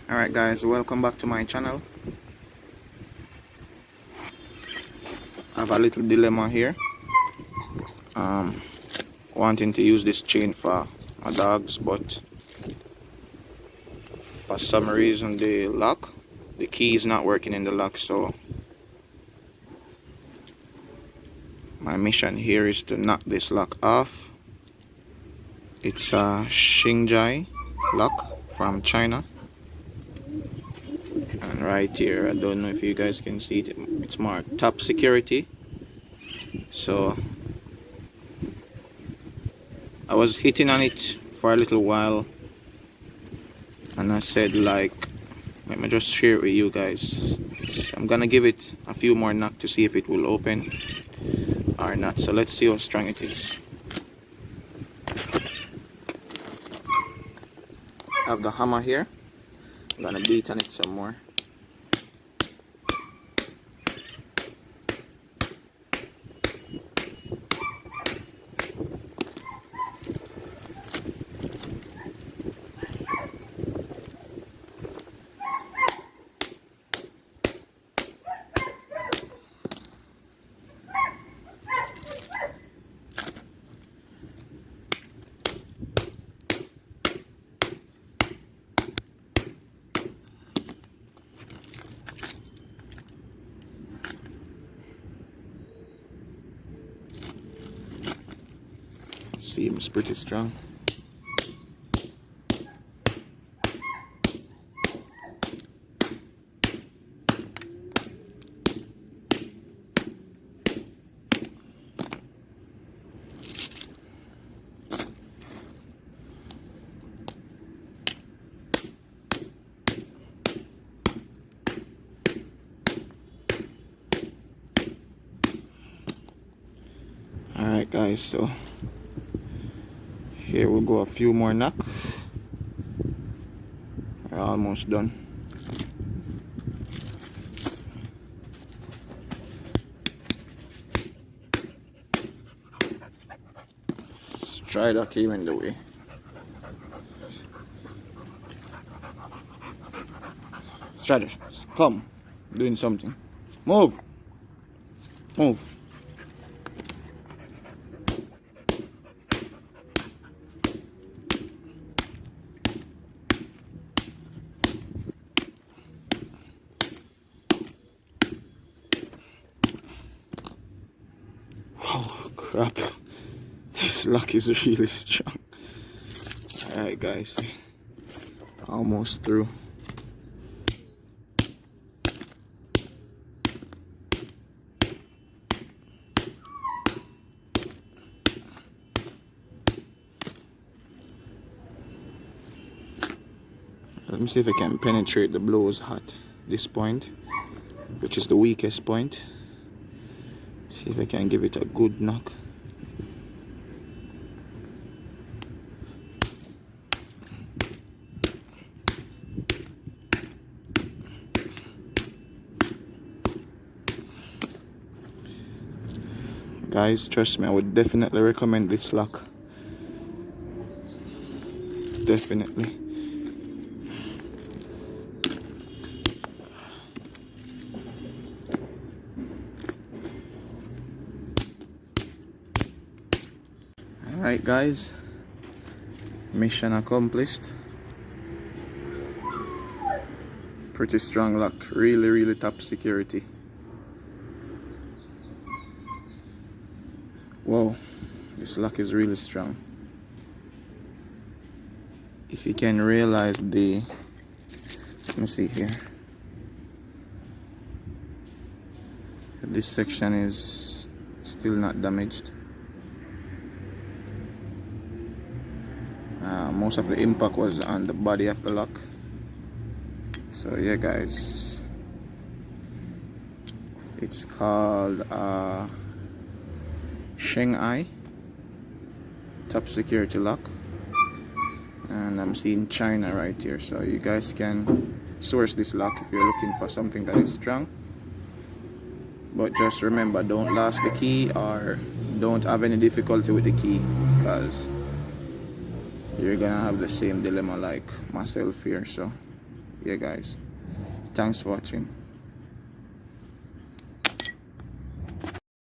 Alright guys, welcome back to my channel. I have a little dilemma here. Wanting to use this chain for my dogs, but for some reason the key is not working in the lock, so my mission here is to knock this lock off. It's a Xingjai lock from China. And right here, I don't know if you guys can see it, it's marked top security. So I was hitting on it for a little while, and I said, like, let me just share it with you guys. I'm gonna give it a few more knocks to see if it will open or not. So let's see how strong it is. I have the hammer here. I'm gonna beat on it some more. Seems pretty strong. Alright guys, so here we'll go a few more knocks. We're almost done. Strider came in the way. Strider, come. I'm doing something. Move. Move. Oh crap, this lock is really strong. Alright guys, almost through. Let me see if I can penetrate the blows hot, this point, which is the weakest point. See if I can give it a good knock. Guys, trust me, I would definitely recommend this lock. Definitely. Alright guys, mission accomplished. Pretty strong lock, really top security. Wow, this lock is really strong. If you can realize let me see here, this section is still not damaged. Most of the impact was on the body of the lock. So yeah guys, it's called Xingjai top security lock, and I'm seeing China right here, so you guys can source this lock if you're looking for something that is strong. But just remember, don't lose the key or don't have any difficulty with the key, because you're gonna have the same dilemma like myself here. So yeah guys, thanks for watching.